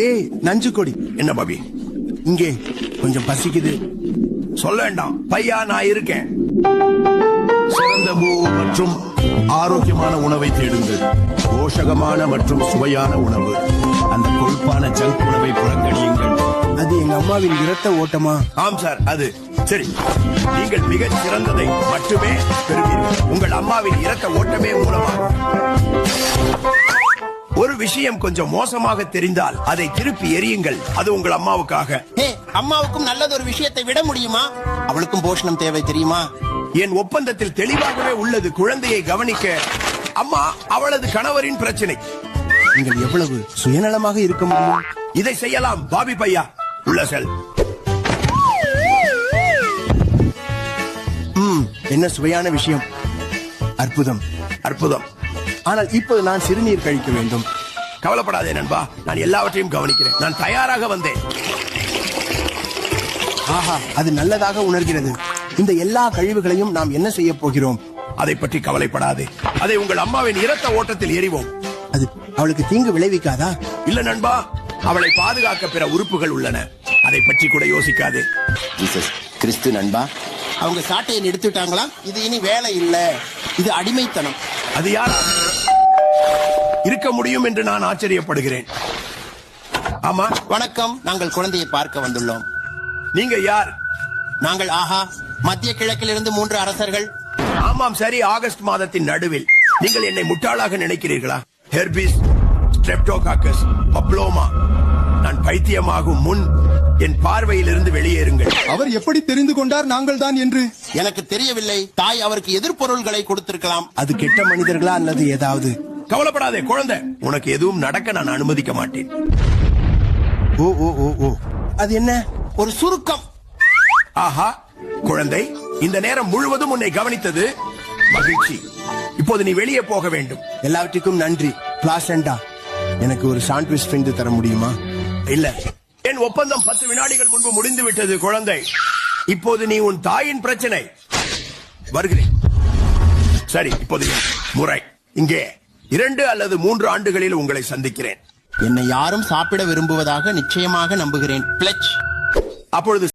ஏய் நஞ்சு கொடி. என்ன பாபி? இங்கே கொஞ்சம் பசிக்குது. சொல்ல வேண்டாம் பையா, நான் இருக்கேன். சிறந்த மற்றும் ஆரோக்கியமான உணவை தேடுங்கள். போஷகமான மற்றும் சுவையான உணவு. அந்த கொழுப்பான ஜங்க் உணவை புறக்கணியுங்கள். அது எங்க அம்மாவின் இரத்த ஓட்டமா? ஆம் சார், அது சரி. நீங்கள் மிகச் சிறந்ததை மட்டுமே பெறுவீர்கள். உங்கள் அம்மாவின் இரத்த ஓட்டமே மூலமாக. ஒரு விஷயம் கொஞ்சம் மோசமாக தெரிந்தால் அதை திருப்பி எறியுங்கள். அது உங்கள் அம்மாவுக்காக. அம்மாவுக்கும் நல்லது ஒரு விஷயத்தை விட முடியுமா? அவளுக்கும் போஷணம் தேவை தெரியுமா? என் ஒப்பந்தத்தில் தெளிவாகவே உள்ளது. குழந்தையை கவனிக்க அம்மா அவளது கணவரின் பிரச்சனை. நீங்கள் எவ்வளவு சுயநலமாக இருக்க முடியும்? இதை செய்யலாம் பாபி பையா. உள்ள செல். என்ன சுவையான விஷயம். அற்புதம் அற்புதம். ஆனால் இப்போது நான் சிறுநீர் கழிக்க வேண்டும். கவலைப்படாதே நண்பா, நான் எல்லாவற்றையும் கவனிக்கிறேன். நான் தயாராக வந்தேன். ஆஹா, அது நல்லதாக உணர்கிறது. இந்த எல்லா கழிவுகளையும் நாம் என்ன செய்ய போகிறோம்? அதை பற்றி கவலைப்படாதே. அதை உங்கள் அம்மாவின் இரத்த ஓட்டத்தில் எறிவோம். அது அவளுக்கு தீங்கு விளைவிக்காதா? இல்ல நண்பா, அவளை பாதுகாக்க பிற உறுப்புகள் உள்ளன. அதை பற்றி கூட யோசிக்காதே. கிறிஸ்து நண்பா, அவங்க சாட்டையை எடுத்துட்டாங்களா? இது இனி வேலை இல்ல, இது அடிமைத்தனம். அது யாரா இருக்க முடியும் என்று நான் ஆச்சரியப்படுகிறேன். ஆமா, வணக்கம். நாங்கள் குழந்தையை பார்க்க வந்துள்ளோம். நீங்க யார்? நாங்கள் மத்திய கிழக்கிலிருந்து 3 அரசர்கள். ஆமாம், சரி. ஆகஸ்ட் மாதத்தின் நடுவில். நீங்கள் என்னை முட்டாளாக நினைக்கிறீர்களா? Herpes, streptococcus, papilloma. நான் பைத்தியமாகும் முன் என் பார்வையில் இருந்து வெளியேறுங்கள். அவர் எப்படி தெரிந்து கொண்டார் நாங்கள் தான் என்று? எனக்கு தெரியவில்லை. தாய் அவருக்கு எதிர்பொருள்களை கொடுத்திருக்கலாம். அது கெட்ட மனிதர்களா அல்லது ஏதாவது? கவலைப்படாதே குழந்தை, உனக்கு எதுவும் நடக்க நான் அனுமதிக்க மாட்டேன். ஓ ஓ ஓ ஓ, அது என்ன? ஒரு சுருக்கம். ஆஹா குழந்தை, இந்த நேரம் முழுவதும் உன்னை கவனித்தது மகிழ்ச்சி. இப்போது நீ வெளியே போக வேண்டும். எல்லாவற்றுக்கும் நன்றி. பிளாசண்டா, எனக்கு ஒரு சாண்ட்விச் செஞ்சு தர முடியுமா? இல்ல, என் ஒப்பந்தம் 10 வினாடிகள் முன்பு முடிந்து விட்டது குழந்தை. இப்போது நீ உன் தாயின் பிரச்சனை. வருகிறேன். சரி, இப்போது முறை. இங்கே 2 அல்லது 3 ஆண்டுகளில் உங்களை சந்திக்கிறேன். என்னை யாரும் சாப்பிட விரும்புவதாக நிச்சயமாக நம்புகிறேன். பிளட்ஜ். அப்பொழுது